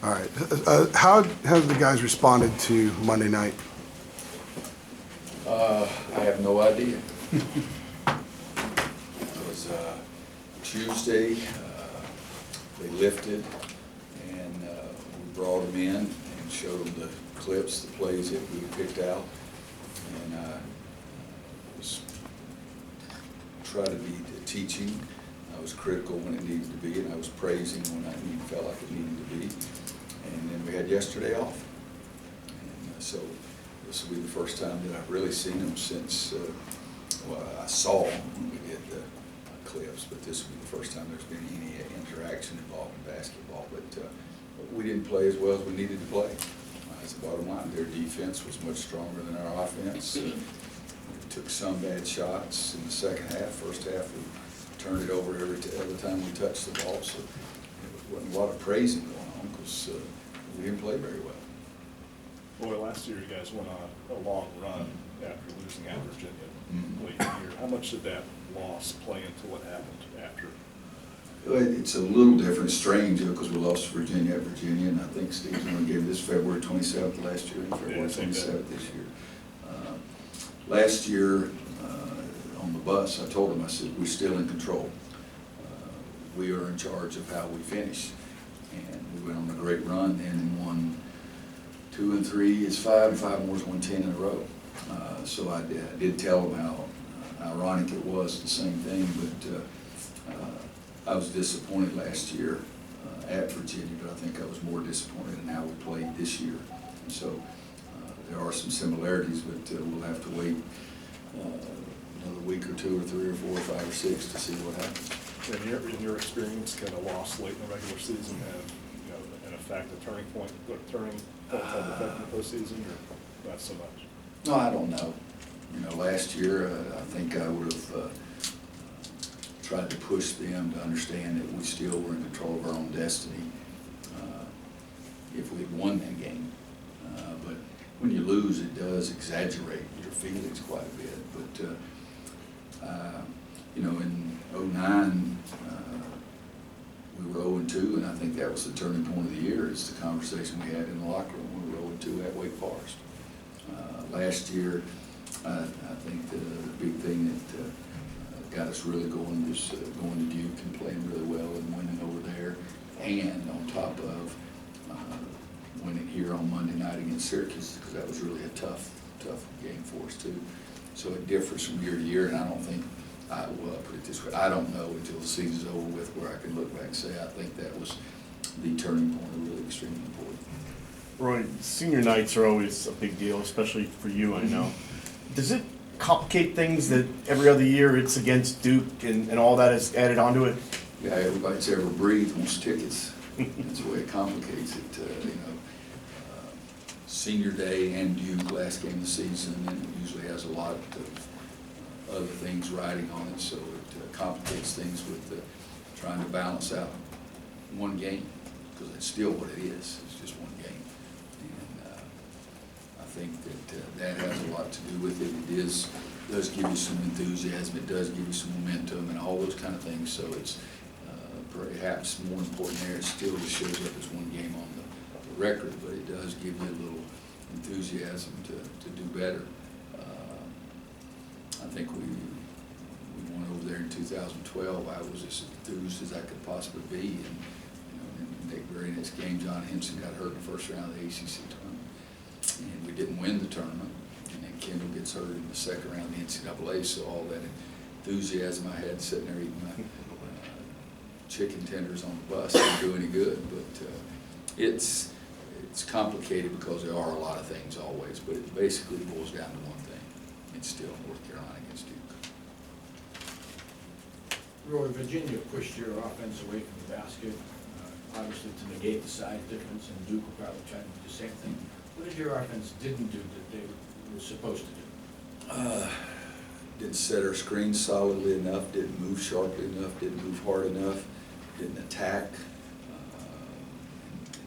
All right. How have the guys responded to Monday night? I have no idea. It was Tuesday, they lifted, and we brought them in and showed them the clips, the plays that we picked out, and was try to be teaching. I was critical when it needed to be, and I was praising when I felt like it needed to be. And then we had yesterday off, and so this will be the first time that I've really seen them since, well, I saw them when we did the clips, but this will be the first time there's been any interaction involved in basketball. But we didn't play as well as we needed to play. That's the bottom line. Their defense was much stronger than our offense. We took some bad shots in the second half. First half, we turned it over every time we touched the ball. So there wasn't a lot of praising going on because we didn't play very well. Boy, last year you guys went on a long run after losing at Virginia late in the year. How much did that loss play into what happened after? It's a little different, strange, because we lost to Virginia at Virginia, and I think Steve's going to give this February 27th last year and February 27th this year. Last year, on the bus, I told him, I said, we're still in control. We are in charge of how we finish. And we went on a great run then and won 2 and 3 is 5, and 5 more is 110 in a row. So I did tell him how ironic it was, the same thing, but I was disappointed last year at Virginia, but I think I was more disappointed in how we played this year. And so there are some similarities, but we'll have to wait another week or 2 or 3 or 4 or 5 or 6 to see what happens. In your experience, can a loss late in the regular season have, in effect, a turning point, turning point on the effect in the postseason, or not so much? No, I don't know. Last year, I think I would have tried to push them to understand that we still were in control of our own destiny if we had won that game. But when you lose, it does exaggerate your feelings quite a bit. But, in 2009, we were 0-2, and I think that was the turning point of the year. It's the conversation we had in the locker room. We were 0-2 at Wake Forest. Last year, I think the big thing that got us really going was going to Duke and playing really well and winning over there, and on top of winning here on Monday night against Syracuse, because that was really a tough game for us too. So it differs from year to year, and I don't think, well, I'll put it this way, I don't know until the season's over with where I can look back and say I think that was the turning point, really extremely important. Roy, senior nights are always a big deal, especially for you, I know. Does it complicate things that every other year it's against Duke and all that is added onto it? Yeah, everybody that's ever breathed wants tickets. That's the way it complicates it. Senior day and Duke, last game of the season, and it usually has a lot of other things riding on it, so it complicates things with trying to balance out one game, because it's still what it is. It's just one game. And I think that has a lot to do with it. It does give you some enthusiasm, it does give you some momentum and all those kind of things, so it's perhaps more important there. It still just shows up as one game on the record, but it does give you a little enthusiasm to do better. I think we went over there in 2012. I was as enthused as I could possibly be, and in the very next game, John Henson got hurt in the first round of the ACC tournament, and we didn't win the tournament. And then Kendall gets hurt in the second round of the NCAA. So all that enthusiasm I had sitting there eating my chicken tenders on the bus didn't do any good. But it's complicated because there are a lot of things always, but it basically boils down to one thing. It's still North Carolina against Duke. Roy, Virginia pushed your offense away from the basket, obviously to negate the size difference, and Duke will probably try to do the same thing. What did your offense didn't do that they were supposed to do? Didn't set our screens solidly enough, didn't move sharply enough, didn't move hard enough, didn't attack,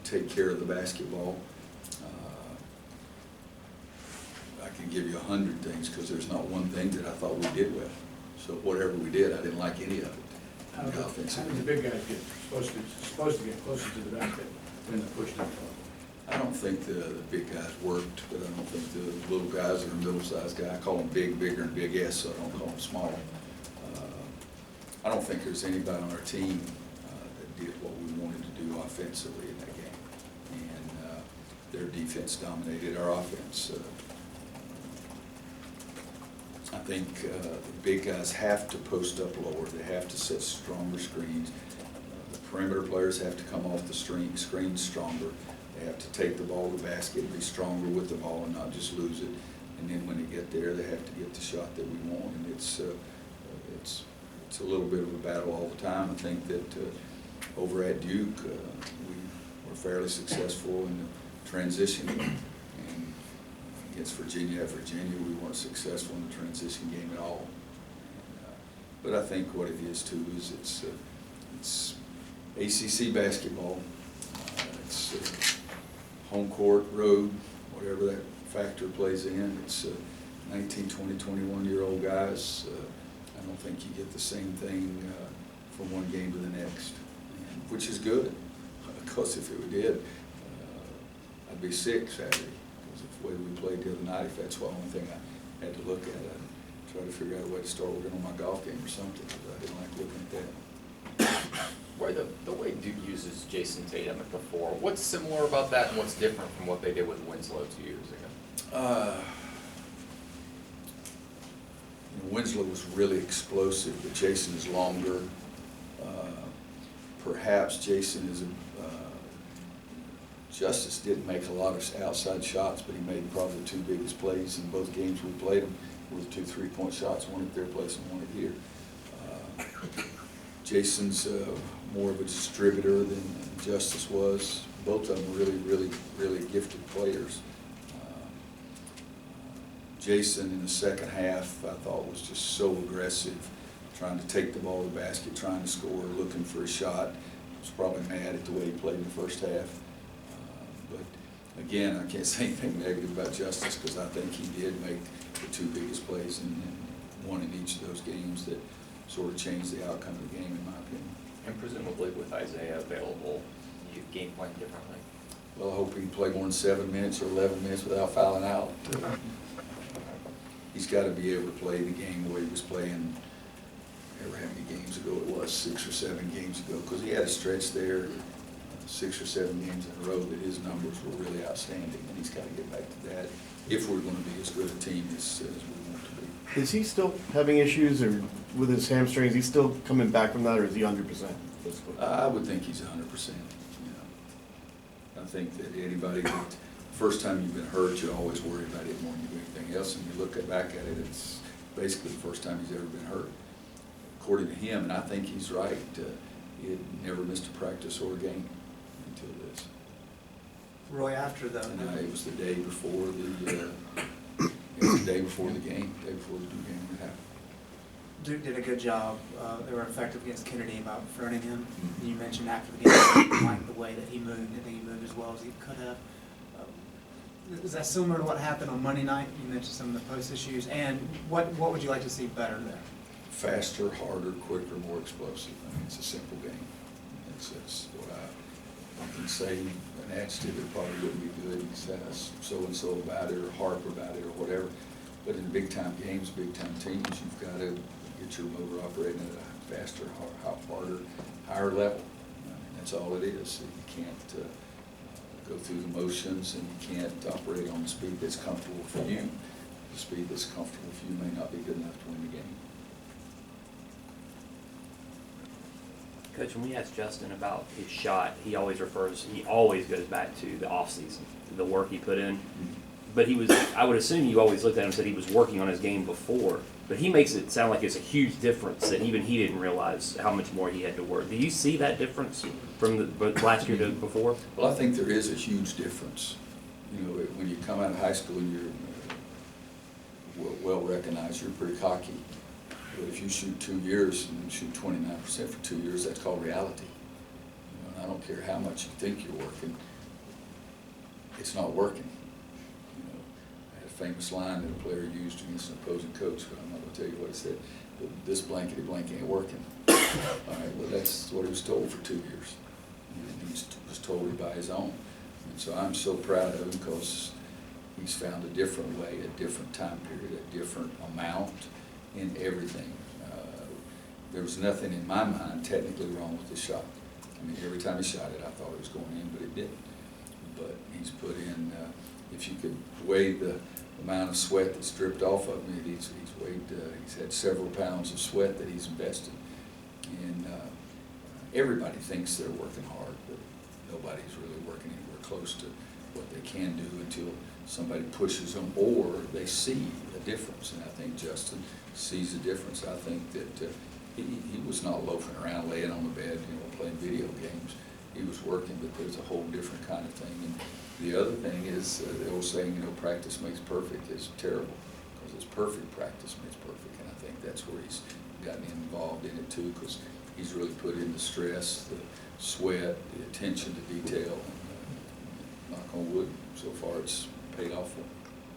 take care of the basketball. I can give you 100 things because there's not one thing that I thought we did well. So whatever we did, I didn't like any of it. How did the big guys get supposed to get closer to the basket? when the push didn't come? I don't think the big guys worked, but I don't think the little guys or middle-sized guy, I call them big, bigger, and big S, so I don't call them small. I don't think there's anybody on our team that did what we wanted to do offensively in that game. And their defense dominated our offense. I think the big guys have to post up lower. They have to set stronger screens. The perimeter players have to come off the screen stronger. They have to take the ball to the basket and be stronger with the ball and not just lose it. And then when they get there, they have to get the shot that we want. And it's a little bit of a battle all the time. I think that over at Duke, we were fairly successful in the transition game. And against Virginia, at Virginia, we weren't successful in the transition game at all. But I think what it is too is it's ACC basketball. It's home court, road, whatever that factor plays in. It's 19, 20, 21-year-old guys. I don't think you get the same thing from one game to the next, which is good, because if it did, I'd be sick Saturday, because of the way we played the other night. If that's the only thing I had to look at, I'd try to figure out a way to start working on my golf game or something, because I didn't like looking at that. Where the way Duke uses Jason Tatum at the 4, what's similar about that and what's different from what they did with Winslow 2 years ago? Winslow was really explosive, but Jason is longer. Perhaps Jason is Justice didn't make a lot of outside shots, but he made probably the two biggest plays in both games we played him. Were the 2 3-point shots, one at their place and one at here. Jason's more of a distributor than Justice was. Both of them really gifted players. Jason in the second half, I thought, was just so aggressive, trying to take the ball to the basket, trying to score, looking for a shot. Was probably mad at the way he played in the first half. But again, I can't say anything negative about Justice, because I think he did make the two biggest plays in one in each of those games that sort of changed the outcome of the game, in my opinion. And presumably with Isaiah available, you game plan differently. Well, I hope he can play more than 7 minutes or 11 minutes without fouling out. He's got to be able to play the game the way he was playing, ever how many games ago it was, 6 or 7 games ago, because he had a stretch there, 6 or 7 games in a row, that his numbers were really outstanding, and he's got to get back to that if we're going to be as good a team as we want to be. Is he still having issues or with his hamstrings? Is he still coming back from that, or is he 100%? I would think he's 100%. You know, I think that anybody that first time you've been hurt, you always worry about it more than you do anything else, and you look back at it, it's basically the first time he's ever been hurt, according to him. And I think he's right. He had never missed a practice or a game until this. Roy, after the And it was the day before the it was the day before the game, the day before the Duke game happened. Duke did a good job. They were effective against Kennedy about fronting him. You mentioned after the game, you liked the way that he moved. I think he moved as well as he could have. Is that similar to what happened on Monday night? You mentioned some of the post issues. And what would you like to see better there? Faster, harder, quicker, more explosive. I mean, it's a simple game. It's what I can say an adjective that probably wouldn't be good. You say so-and-so about it or harp about it or whatever. But in big-time games, big-time teams, you've got to get your motor operating at a faster, harder, higher level. I mean, that's all it is. You can't go through the motions, and you can't operate on the speed that's comfortable for you. The speed that's comfortable for you may not be good enough to win the game. Coach, when we asked Justin about his shot, he always goes back to the offseason, the work he put in. But I would assume you always looked at him and said he was working on his game before. But he makes it sound like it's a huge difference that even he didn't realize how much more he had to work. Do you see that difference from the last year to before? Well, I think there is a huge difference. You know, when you come out of high school and you're well recognized, you're pretty cocky. But if you shoot 2 years and you shoot 29% for 2 years, that's called reality. You know, and I don't care how much you think you're working, it's not working. You know, I had a famous line that a player used against an opposing coach, but I'm not going to tell you what he said. But this blankety blank ain't working. All right, well, that's what he was told for 2 years. and he was totally by his own. And so I'm so proud of him because he's found a different way, a different time period, a different amount in everything. There was nothing in my mind technically wrong with the shot. I mean, every time he shot it, I thought it was going in, but it didn't. But he's put in, if you could weigh the amount of sweat that's dripped off of me, he's had several pounds of sweat that he's invested. And everybody thinks they're working hard, but nobody's really working anywhere close to what they can do until somebody pushes them or they see a difference. And I think Justin sees a difference. I think that he was not loafing around laying on the bed, playing video games. He was working, but there's a whole different kind of thing. And the other thing is, the old saying, practice makes perfect is terrible, because it's perfect practice makes perfect. And I think that's where he's gotten involved in it too, because he's really put in the stress, the sweat, the attention to detail. And, knock on wood, so far it's paid off for him.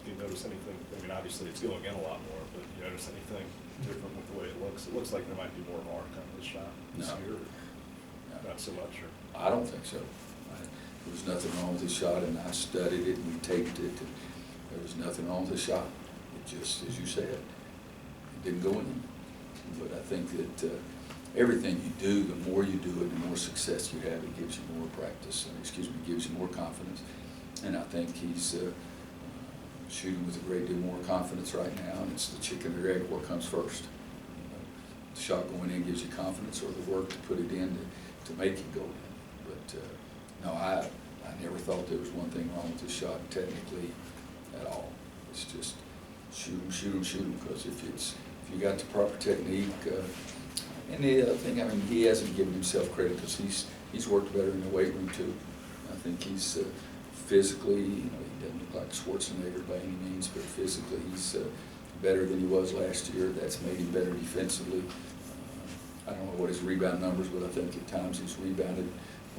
Do you notice anything, I mean, obviously it's going in a lot more, but do you notice anything different with the way it looks? It looks like there might be more of arc on this shot this No. year, or not so much, or? I don't think so. There was nothing wrong with the shot, and I studied it and we taped it, and there was nothing wrong with the shot. It just, as you said, it didn't go in. But I think that everything you do, the more you do it, the more success you have. It gives you more practice, gives you more confidence. And I think he's shooting with a great deal more confidence right now, and it's the chicken or egg, what comes first. The shot going in gives you confidence, or the work to put it in to make it go in. But no, I never thought there was one thing wrong with the shot technically at all. It's just shoot 'em, because if you got the proper technique, and the other thing, I mean, he hasn't given himself credit because he's worked better in the weight room too. I think he's physically, he doesn't look like Schwarzenegger by any means, but physically he's better than he was last year. That's made him better defensively. I don't know what his rebound numbers, but I think at times he's rebounded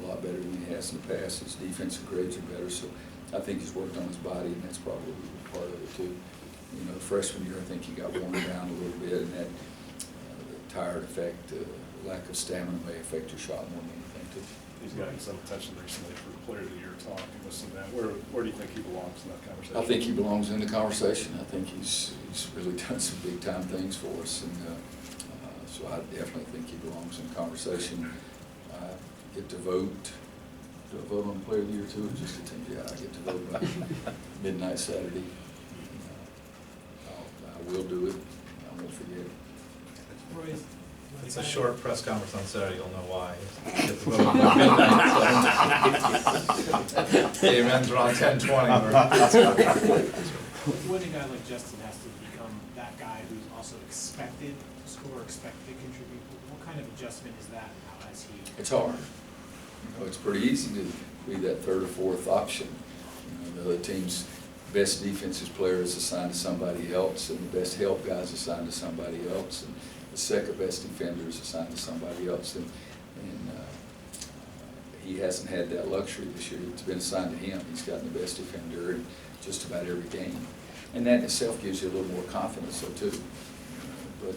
a lot better than he has in the past. His defensive grades are better, so I think he's worked on his body, and that's probably part of it too. The freshman year, I think he got worn down a little bit, and that the tired effect, lack of stamina may affect your shot more than anything too. He's gotten some attention recently for the Player of the Year talk and this and that. Where do you think he belongs in that conversation? I think he belongs in the conversation. I think he's really done some big time things for us, and so I definitely think he belongs in the conversation. I get to vote. Do I vote on Player of the Year too, or just attend? Yeah, I get to vote by midnight Saturday. I will do it. I won't forget it. It's a short press conference on Saturday, you'll know why. Game ends around 10:20. When a guy like Justin has to become that guy who's also expected to score, expected to contribute, what kind of adjustment is that? How has he? It's hard. It's pretty easy to be that third or fourth option. The other team's best defensive player is assigned to somebody else, and the best help guy is assigned to somebody else, and the second best defender is assigned to somebody else. And he hasn't had that luxury this year. It's been assigned to him. He's gotten the best defender in just about every game. And that in itself gives you a little more confidence, though, too. But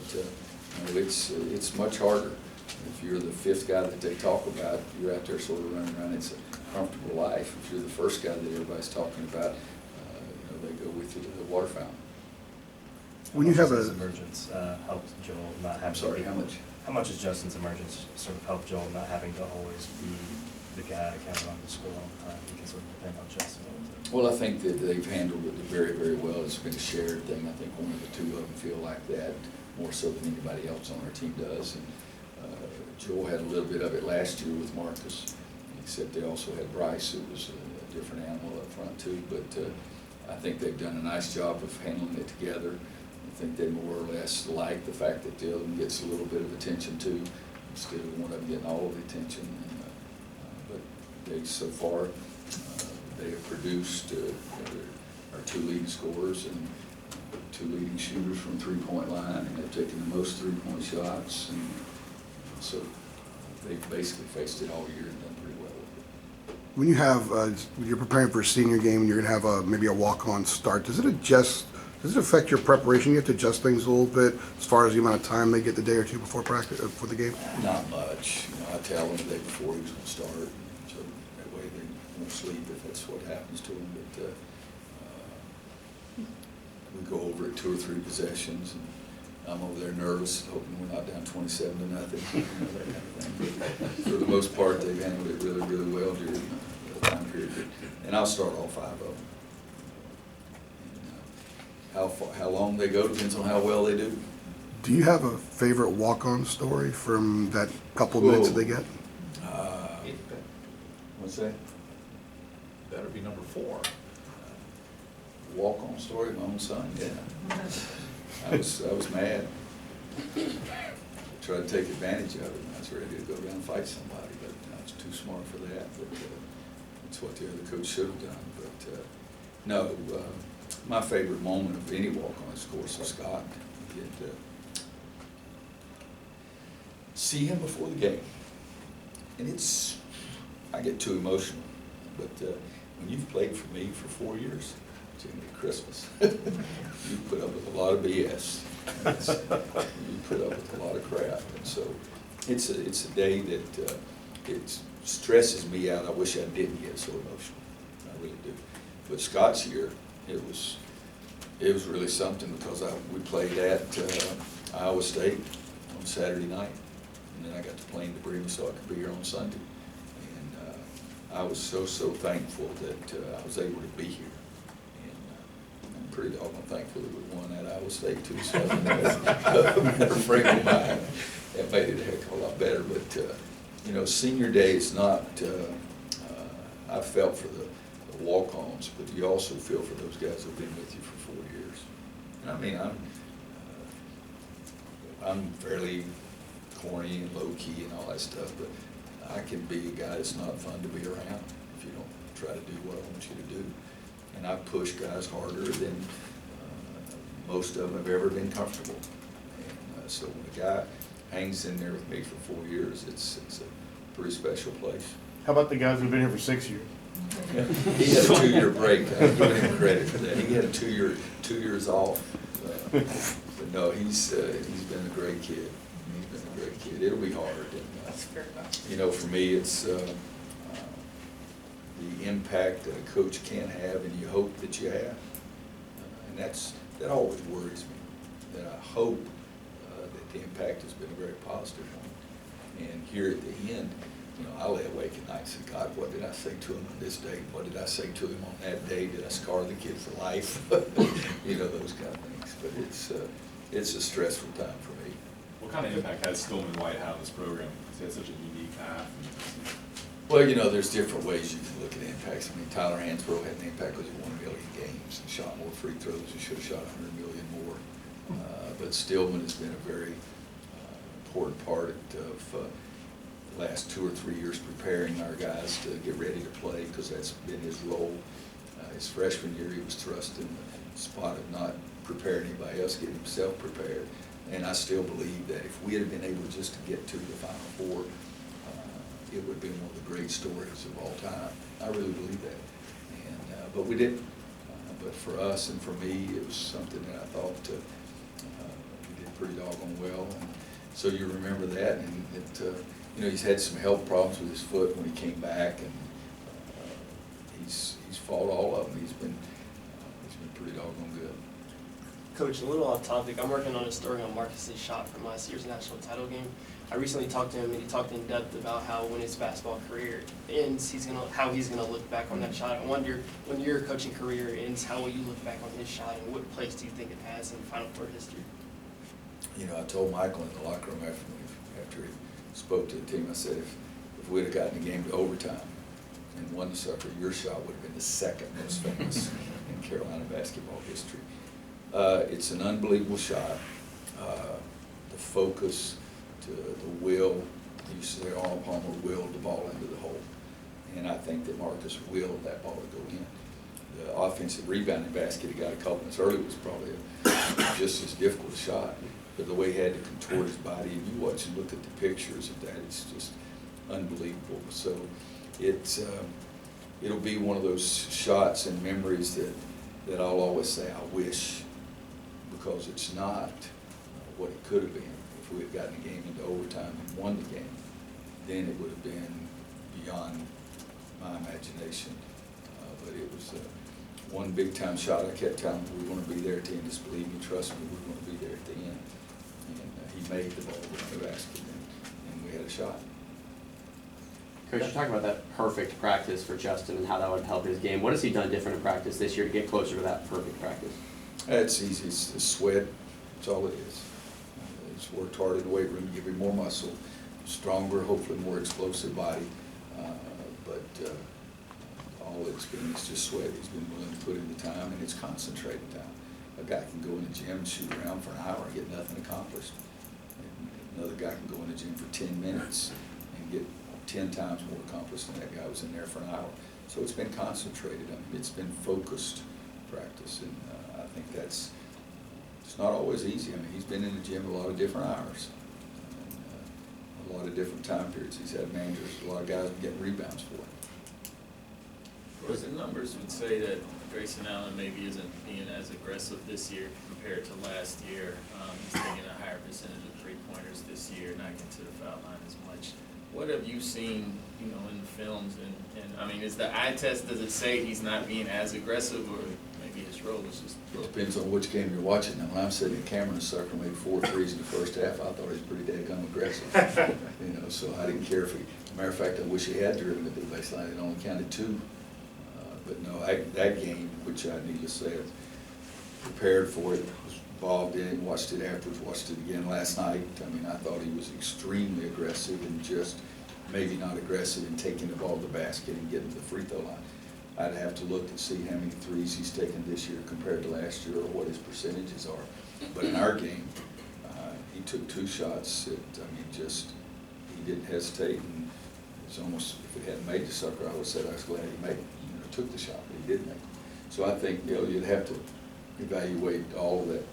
it's much harder. If you're the fifth guy that they talk about, you're out there sort of running around. It's a comfortable life. If you're the first guy that everybody's talking about, they go with you to the water fountain. When you have Justin's a, emergence helped Joel not having. I'm sorry, how much? How much has Justin's emergence sort of helped Joel not having to always be the guy that kind of runs the school all the time? He can sort of depend on Justin all the time. Well, I think that they've handled it very, very well. It's been a shared thing. I think one of the two of them feel like that more so than anybody else on our team does. And Joel had a little bit of it last year with Marcus, except they also had Bryce, who was a different animal up front too. But I think they've done a nice job of handling it together. I think they more or less like the fact that the other one gets a little bit of attention too, instead of one of them getting all of the attention. And, but they, so far, they have produced our two leading scorers and two leading shooters from three-point line, and they've taken the most three-point shots. And so they've basically faced it all year and done pretty well with it. when you have, you're preparing for a senior game and you're going to have maybe a walk-on start, does it affect your preparation? You have to adjust things a little bit as far as the amount of time they get the day or two before practice, for the game? Not much. I tell them the day before who's going to start. sleep if that's what happens to him, but we go over it 2 or 3 possessions, and I'm over there nervous, hoping we're not down 27-0, you know, that kind of thing. But for the most part, they've handled it really, really well during the time period. And I'll start all 5 of them. And, how long they go depends on how well they do. Do you have a favorite walk-on story from that couple of minutes that they get? What's that? Better be number 4. Walk-on story of my own son, yeah. I was mad. Tried to take advantage of it, and I was ready to go down and fight somebody, but I was too smart for that. But that's what the other coach should have done. But no, my favorite moment of any walk-on is, of course, with Scott. You get to see him before the game, and I get too emotional. But when you've played for me for 4 years, Jimmy, Christmas, you put up with a lot of BS. You put up with a lot of crap, and so it's a day that it stresses me out. I wish I didn't get so emotional. I really do. But Scott's year, it was really something, because we played at Iowa State on Saturday night, and then I got to play in the Bremen so I could be here on Sunday. And I was so thankful that I was able to be here. I'm pretty doggone thankful that we won at Iowa State too, so a better frame of mind. That made it a heck of a lot better. But you know, senior day is not. I felt for the walk-ons, but you also feel for those guys who've been with you for 4 years. And I mean, I'm fairly corny and low-key and all that stuff, but I can be a guy that's not fun to be around if you don't try to do what I want you to do. And I push guys harder than most of them have ever been comfortable. And so when a guy hangs in there with me for 4 years, it's a pretty special place. How about the guys who've been here for 6 years? He had a 2-year break. I give him credit for that. He had a 2 years off. But no, he's been a great kid. He's been a great kid. It'll be hard. And, you know, for me, it's the impact that a coach can have, and you hope that you have. And that always worries me. That I hope that the impact has been a very positive one. And here at the end, you know, I lay awake at night and say, God, what did I say to him on this day? What did I say to him on that day? Did I scar the kid for life? You know, those kind of things. But it's a stressful time for me. What kind of impact has Stillman White had on this program? Because he has such a unique path. Well, you know, there's different ways you can look at impacts. I mean, Tyler Hansbrough had an impact because he won 1 million games and shot more free throws. He should have shot 100 million more. But Stillman has been a very important part of the last 2 or 3 years preparing our guys to get ready to play, because that's been his role. His freshman year, he was thrust in the spot of not preparing anybody else, getting himself prepared. And I still believe that if we had been able just to get to the Final Four, it would have been one of the great stories of all time. I really believe that. And but we didn't. But for us and for me, it was something that I thought we did pretty doggone well. And so you remember that, and you know, he's had some health problems with his foot when he came back, and he's fought all of them. He's been pretty doggone good. Coach, a little off topic, I'm working on a story on Marcus's shot from last year's national title game. I recently talked to him, and he talked in depth about how when his basketball career ends, how he's gonna look back on that shot. I wonder, when your coaching career ends, how will you look back on his shot, and what place do you think it has in Final Four history? You know, I told Michael in the locker room after he spoke to the team, I said, if we'd have gotten the game to overtime and won the sucker, your shot would have been the second most famous in Carolina basketball history. It's an unbelievable shot. The focus, the will, you say Arnold Palmer willed the ball into the hole. And I think that Marcus willed that ball to go in. The offensive rebounding basket he got a couple minutes early was probably just as difficult a shot. But the way he had to contort his body, and you watch and look at the pictures of that, it's just unbelievable. So it'll be one of those shots and memories that I'll always say, I wish, because it's not what it could have been. If we had gotten the game into overtime and won the game, then it would have been beyond my imagination. But it was one big-time shot. I kept telling him, we're going to be there at the end. Just believe me, trust me, we're going to be there at the end. And he made the ball in the basket, and we had a shot. Coach, you talk about that perfect practice for Justin and how that would help his game. What has he done different in practice this year to get closer to that perfect practice? It's easy. It's sweat. That's all it is. He's worked hard in the weight room to give him more muscle, stronger, hopefully more explosive body. But all it's been is just sweat. He's been willing to put in the time, and it's concentrated time. A guy can go in the gym and shoot around for an hour and get nothing accomplished. And another guy can go in the gym for 10 minutes and get 10 times more accomplished than that guy was in there for an hour. So it's been concentrated. I mean, it's been focused practice, and I think it's not always easy. I mean, he's been in the gym a lot of different hours, and a lot of different time periods. He's had managers, a lot of guys getting rebounds for him. Of course, the numbers would say that Grayson Allen maybe isn't being as aggressive this year compared to last year. He's taking a higher percentage of three-pointers this year, not getting to the foul line as much. What have you seen, you know, in the films? And I mean, is the eye test, does it say he's not being as aggressive, or maybe his role is just? It depends on which game you're watching. Now, when I'm sitting in Cameron, Sucker made 4 threes in the first half. I thought he was pretty daggone aggressive. You know, so I didn't care if he. Matter of fact, I wish he had driven to the baseline. It only counted 2. But no, that game, which I need to say, I prepared for it, was involved in it, watched it afterwards, watched it again last night. I mean, I thought he was extremely aggressive and just maybe not aggressive in taking the ball to the basket and getting to the free throw line. I'd have to look to see how many threes he's taken this year compared to last year, or what his percentages are. But in our game, he took 2 shots that, I mean, just, he didn't hesitate, and it's almost, if he hadn't made the sucker, I would have said I was glad he made it. Took the shot, but he did make it. So I think, you know, you'd have to evaluate all of that.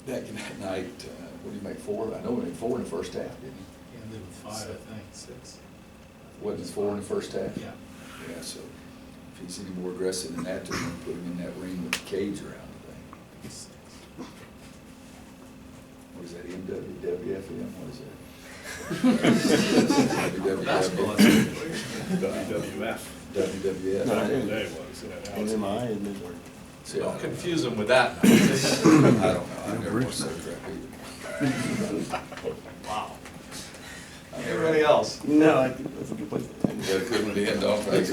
That night, what did he make, 4? I know he made 4 in the first half, didn't he? Yeah, ended with 5, I think, 6. Wasn't it 4 in the first half? Yeah. Yeah, so if he's any more aggressive than that, they're going to put him in that ring with the cage around the thing. What is that, MWWFM? What is that? WWF. WWF. Back in the day was, yeah. Now it's- See, Don't confuse him with that. I don't know. I never watched that crap either. Wow. Everybody else? No, I think that's a good place to end. You got a good one to end off, right?